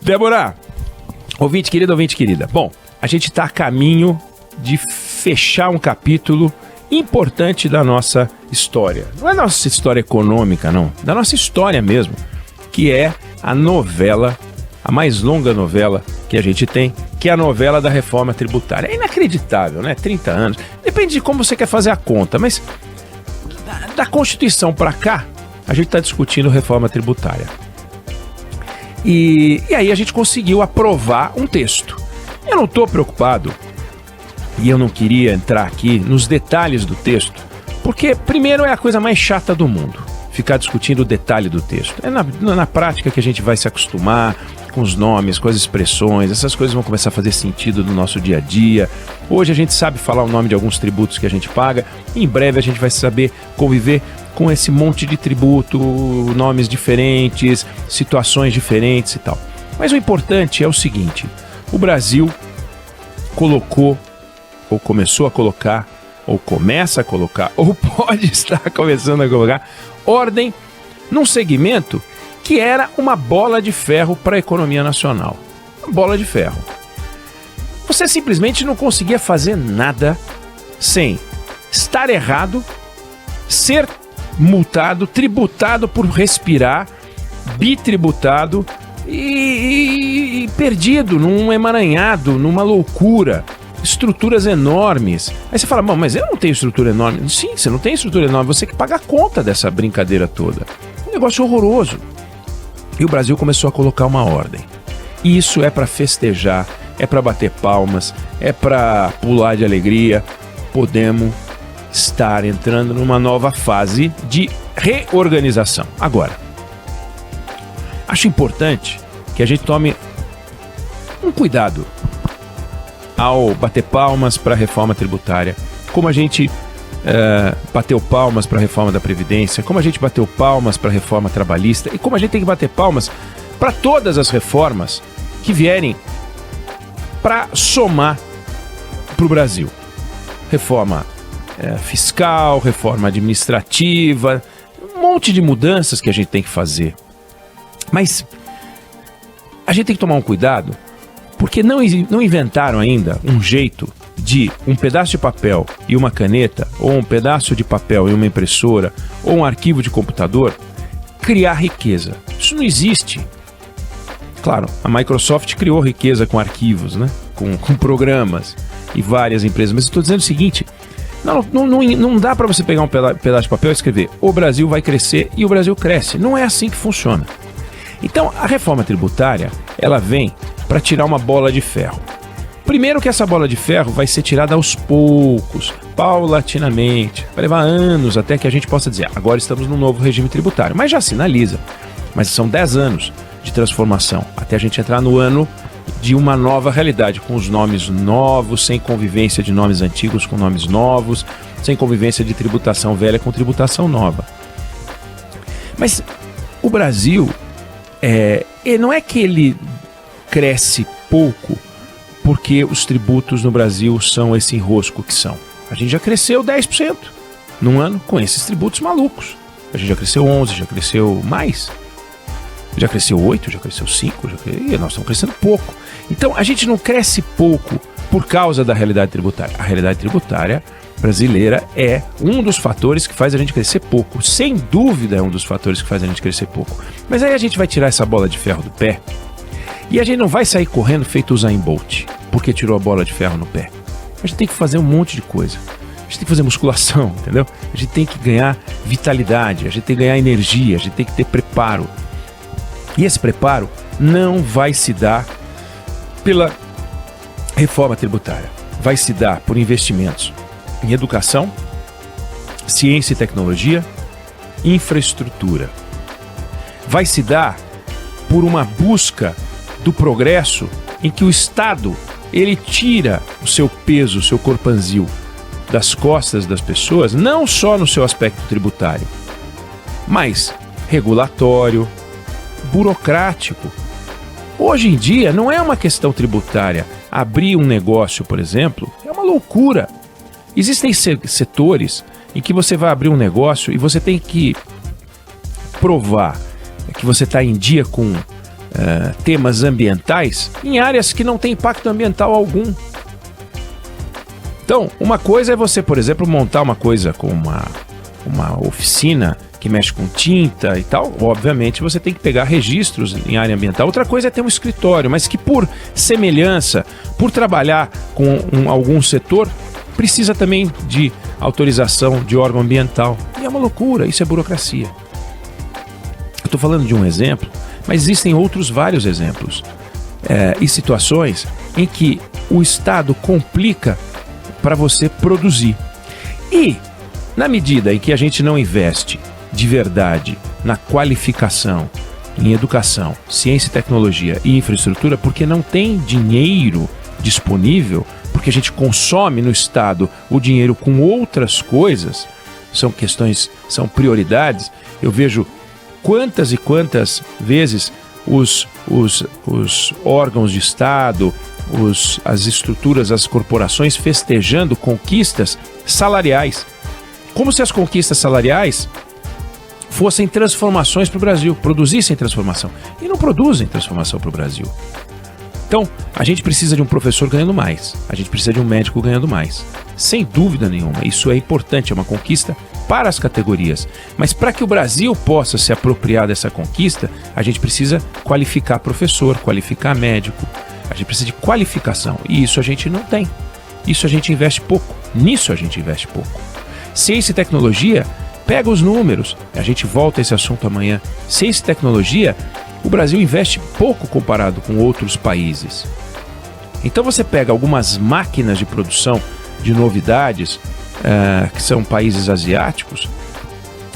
Débora, ouvinte querida. Bom, a gente está a caminho de fechar um capítulo importante da nossa história. Não é nossa história econômica, não. Da nossa história mesmo, que é a novela, a mais longa novela que a gente tem, que é a novela da reforma tributária. É inacreditável, né? 30 anos. Depende de como você quer fazer a conta, mas da Constituição para cá, a gente está discutindo reforma tributária. E aí a gente conseguiu aprovar um texto. Eu não estou preocupado, e eu não queria entrar aqui nos detalhes do texto, porque primeiro é a coisa mais chata do mundo, ficar discutindo o detalhe do texto. É na prática que a gente vai se acostumar com os nomes, com as expressões, essas coisas vão começar a fazer sentido no nosso dia a dia. Hoje a gente sabe falar o nome de alguns tributos que a gente paga, e em breve a gente vai saber conviver com esse monte de tributo, nomes diferentes, situações diferentes e tal. Mas o importante é o seguinte: o Brasil colocou, ou começou a colocar, ou começa a colocar, ou pode estar começando a colocar, ordem num segmento que era uma bola de ferro para a economia nacional. Uma bola de ferro. Você simplesmente não conseguia fazer nada sem estar errado, ser multado, tributado por respirar, bitributado e perdido num emaranhado, numa loucura. Estruturas enormes. Aí você fala, bom, mas eu não tenho estrutura enorme. Sim, você não tem estrutura enorme, você que paga a conta dessa brincadeira toda. Um negócio horroroso. E o Brasil começou a colocar uma ordem. E isso é para festejar, é para bater palmas, é para pular de alegria. Podemos estar entrando numa nova fase de reorganização. Agora, acho importante que a gente tome um cuidado ao bater palmas para a reforma tributária, como a gente bateu palmas para a reforma da Previdência, como a gente bateu palmas para a reforma trabalhista e como a gente tem que bater palmas para todas as reformas que vierem para somar para o Brasil. Reforma fiscal, reforma administrativa, um monte de mudanças que a gente tem que fazer. Mas a gente tem que tomar um cuidado, porque não inventaram ainda um jeito de um pedaço de papel e uma caneta, ou um pedaço de papel e uma impressora, ou um arquivo de computador, criar riqueza. Isso não existe. Claro, a Microsoft criou riqueza com arquivos, né? com programas e várias empresas, mas eu estou dizendo o seguinte: não dá para você pegar um pedaço de papel e escrever o Brasil vai crescer e o Brasil cresce. Não é assim que funciona. Então, a reforma tributária, ela vem para tirar uma bola de ferro. Primeiro que essa bola de ferro vai ser tirada aos poucos, paulatinamente. Vai levar anos até que a gente possa dizer, agora estamos num novo regime tributário. Mas já sinaliza. Mas são 10 anos de transformação, até a gente entrar no ano de uma nova realidade, com os nomes novos, sem convivência de nomes antigos com nomes novos, sem convivência de tributação velha com tributação nova. Mas o Brasil, não é que ele cresce pouco porque os tributos no Brasil são esse enrosco que são. A gente já cresceu 10% num ano com esses tributos malucos. A gente já cresceu 11%, já cresceu mais. Já cresceu 8%, já cresceu 5%, e nós estamos crescendo pouco. Então a gente não cresce pouco por causa da realidade tributária. A realidade tributária brasileira é um dos fatores que faz a gente crescer pouco. Sem dúvida é um dos fatores que faz a gente crescer pouco. Mas aí a gente vai tirar essa bola de ferro do pé e a gente não vai sair correndo feito o Usain Bolt porque tirou a bola de ferro no pé. A gente tem que fazer um monte de coisa. A gente tem que fazer musculação, entendeu? A gente tem que ganhar vitalidade, a gente tem que ganhar energia, a gente tem que ter preparo. E esse preparo não vai se dar pela reforma tributária. Vai se dar por investimentos em educação, ciência e tecnologia, infraestrutura. Vai se dar por uma busca do progresso em que o Estado ele tira o seu peso, o seu corpanzil das costas das pessoas, não só no seu aspecto tributário, mas regulatório, burocrático. Hoje em dia não é uma questão tributária. Abrir um negócio, por exemplo, é uma loucura. Existem setores em que você vai abrir um negócio e você tem que provar que você está em dia com temas ambientais em áreas que não têm impacto ambiental algum. Então, uma coisa é você, por exemplo, montar uma coisa com uma oficina que mexe com tinta e tal. Obviamente você tem que pegar registros em área ambiental. Outra coisa é ter um escritório, mas que por semelhança, por trabalhar com algum setor, precisa também de autorização de órgão ambiental. E é uma loucura, isso é burocracia. Eu estou falando de um exemplo, mas existem outros vários exemplos e situações em que o Estado complica para você produzir. E, na medida em que a gente não investe de verdade na qualificação, em educação, ciência e tecnologia e infraestrutura, porque não tem dinheiro disponível, porque a gente consome no Estado o dinheiro com outras coisas, são questões, são prioridades. Eu vejo quantas e quantas vezes os órgãos de Estado, as estruturas, as corporações festejando conquistas salariais. Como se as conquistas salariais fossem transformações para o Brasil, produzissem transformação. E não produzem transformação para o Brasil. Então, a gente precisa de um professor ganhando mais, a gente precisa de um médico ganhando mais. Sem dúvida nenhuma, isso é importante, é uma conquista para as categorias. Mas para que o Brasil possa se apropriar dessa conquista, a gente precisa qualificar professor, qualificar médico, a gente precisa de qualificação. E isso a gente não tem. Isso a gente investe pouco. Nisso a gente investe pouco. Ciência e tecnologia, pega os números. A gente volta a esse assunto amanhã. Ciência e tecnologia, o Brasil investe pouco comparado com outros países. Então você pega algumas máquinas de produção de novidades, que são países asiáticos,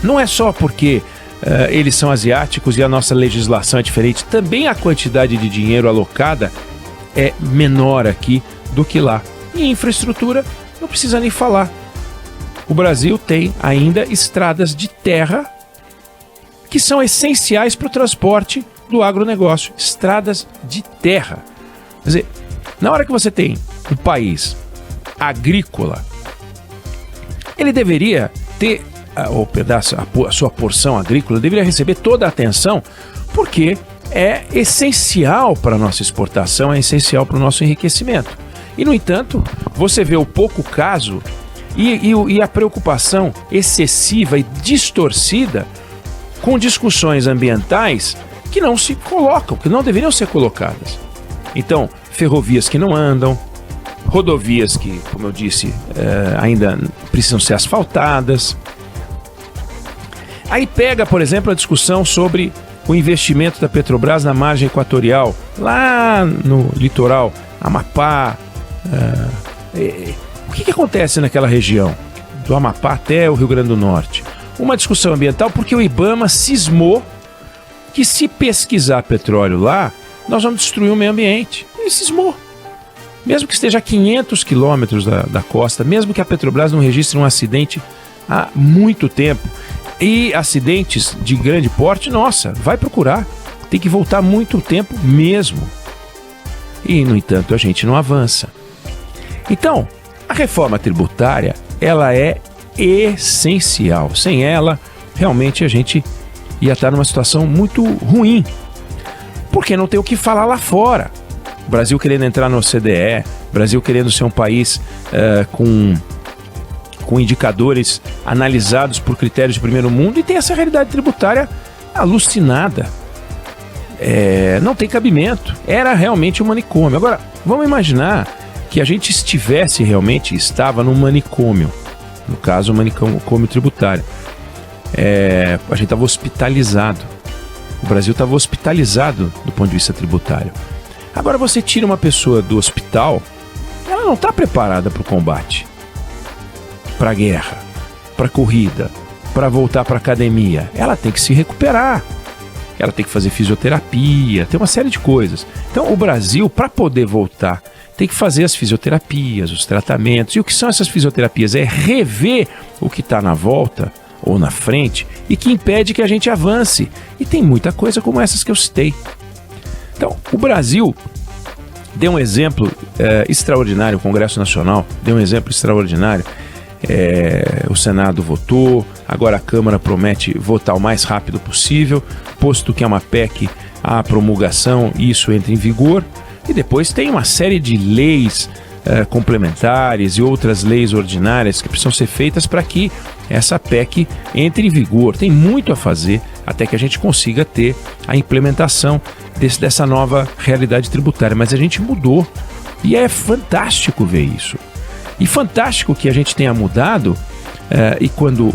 não é só porque eles são asiáticos e a nossa legislação é diferente, também a quantidade de dinheiro alocada é menor aqui do que lá. E infraestrutura, não precisa nem falar. O Brasil tem ainda estradas de terra que são essenciais para o transporte do agronegócio. Estradas de terra. Quer dizer, na hora que você tem um país agrícola, ele deveria ter a sua porção agrícola, deveria receber toda a atenção, porque é essencial para a nossa exportação, é essencial para o nosso enriquecimento. E, no entanto, você vê o pouco caso e a preocupação excessiva e distorcida com discussões ambientais que não se colocam, que não deveriam ser colocadas. Então, ferrovias que não andam, rodovias que, como eu disse, ainda precisam ser asfaltadas. Aí pega, por exemplo, a discussão sobre o investimento da Petrobras na margem equatorial, lá no litoral, Amapá. O que acontece naquela região, do Amapá até o Rio Grande do Norte? Uma discussão ambiental porque o IBAMA cismou que se pesquisar petróleo lá, nós vamos destruir o meio ambiente. Ele cismou. Mesmo que esteja a 500 quilômetros da costa, mesmo que a Petrobras não registre um acidente há muito tempo, e acidentes de grande porte, nossa, vai procurar. Tem que voltar muito tempo mesmo. E, no entanto, a gente não avança. Então, a reforma tributária, ela é essencial. Sem ela, realmente a gente ia estar numa situação muito ruim. Porque não tem o que falar lá fora. O Brasil querendo entrar no OCDE, o Brasil querendo ser um país com indicadores analisados por critérios de primeiro mundo, e tem essa realidade tributária alucinada. Não tem cabimento. Era realmente um manicômio. Agora, vamos imaginar que a gente estava num manicômio. No caso, um manicômio tributário. A gente estava hospitalizado. O Brasil estava hospitalizado do ponto de vista tributário. Agora você tira uma pessoa do hospital, ela não está preparada para o combate, para a guerra, para a corrida, para voltar para a academia. Ela tem que se recuperar, ela tem que fazer fisioterapia, tem uma série de coisas. Então o Brasil, para poder voltar, tem que fazer as fisioterapias, os tratamentos. E o que são essas fisioterapias? É rever o que está na volta ou na frente e que impede que a gente avance. E tem muita coisa como essas que eu citei. Então, o Brasil deu um exemplo extraordinário, o Congresso Nacional deu um exemplo extraordinário. O Senado votou, agora a Câmara promete votar o mais rápido possível, posto que é uma PEC a promulgação, isso entra em vigor, e depois tem uma série de leis complementares e outras leis ordinárias que precisam ser feitas para que essa PEC entre em vigor. Tem muito a fazer até que a gente consiga ter a implementação dessa nova realidade tributária, mas a gente mudou e é fantástico ver isso. E fantástico que a gente tenha mudado e quando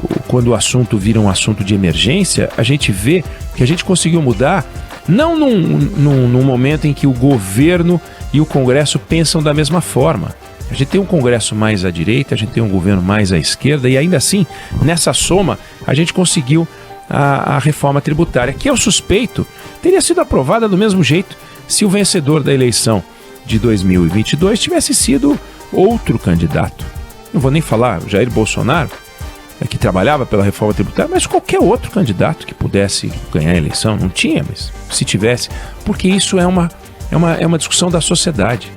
o assunto vira um assunto de emergência, a gente vê que a gente conseguiu mudar não num momento em que o governo e o Congresso pensam da mesma forma. A gente tem um Congresso mais à direita, a gente tem um governo mais à esquerda, e ainda assim, nessa soma, a gente conseguiu a reforma tributária, que eu suspeito teria sido aprovada do mesmo jeito se o vencedor da eleição de 2022 tivesse sido outro candidato. Não vou nem falar Jair Bolsonaro, que trabalhava pela reforma tributária, mas qualquer outro candidato que pudesse ganhar a eleição. Não tinha, mas se tivesse, porque isso é uma discussão da sociedade.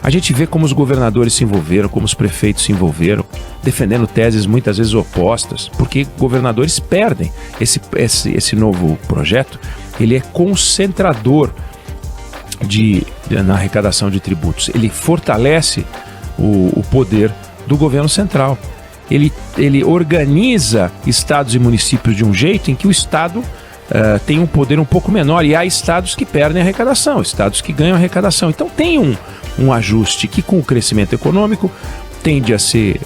A gente vê como os governadores se envolveram, como os prefeitos se envolveram, defendendo teses muitas vezes opostas, porque governadores perdem. Esse novo projeto, ele é concentrador na arrecadação de tributos. Ele fortalece o poder do governo central. Ele organiza estados e municípios de um jeito em que o estado tem um poder um pouco menor, e há estados que perdem arrecadação, estados que ganham arrecadação. Então tem um ajuste que, com o crescimento econômico, tende a ser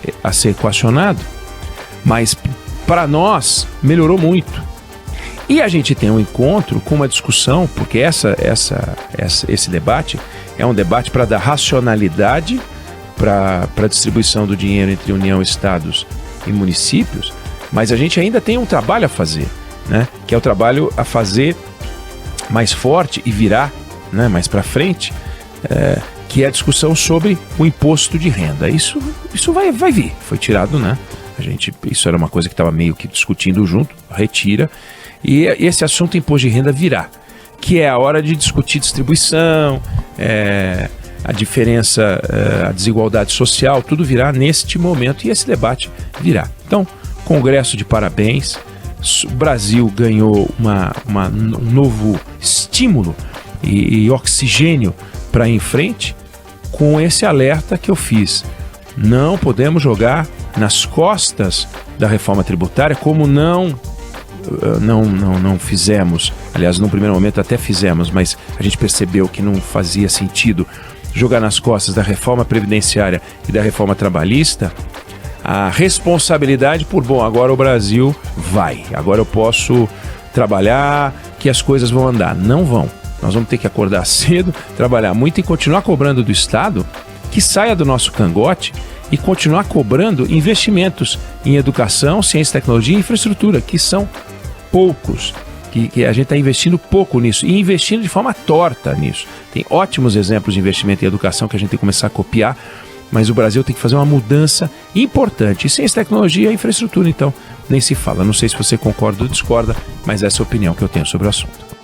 equacionado, mas para nós melhorou muito. E a gente tem um encontro com uma discussão, porque esse debate é um debate para dar racionalidade para a distribuição do dinheiro entre União, estados e municípios, mas a gente ainda tem um trabalho a fazer, né? Que é o trabalho a fazer mais forte e virar, né, mais para frente, que é a discussão sobre o imposto de renda. Isso vai vir, foi tirado, né? Isso era uma coisa que estava meio que discutindo junto, retira, e esse assunto imposto de renda virá, que é a hora de discutir distribuição, a diferença, a desigualdade social, tudo virá neste momento, e esse debate virá. Então, Congresso de parabéns, o Brasil ganhou um novo estímulo e oxigênio para ir em frente, com esse alerta que eu fiz. Não podemos jogar nas costas da reforma tributária, como não fizemos. Aliás, num primeiro momento até fizemos, mas a gente percebeu que não fazia sentido jogar nas costas da reforma previdenciária e da reforma trabalhista a responsabilidade agora o Brasil vai, agora eu posso trabalhar, que as coisas vão andar. Não vão. Nós vamos ter que acordar cedo, trabalhar muito e continuar cobrando do Estado que saia do nosso cangote e continuar cobrando investimentos em educação, ciência, tecnologia e infraestrutura, que são poucos, que a gente está investindo pouco nisso e investindo de forma torta nisso. Tem ótimos exemplos de investimento em educação que a gente tem que começar a copiar, mas o Brasil tem que fazer uma mudança importante. E ciência, tecnologia e infraestrutura, então, nem se fala. Não sei se você concorda ou discorda, mas essa é a opinião que eu tenho sobre o assunto.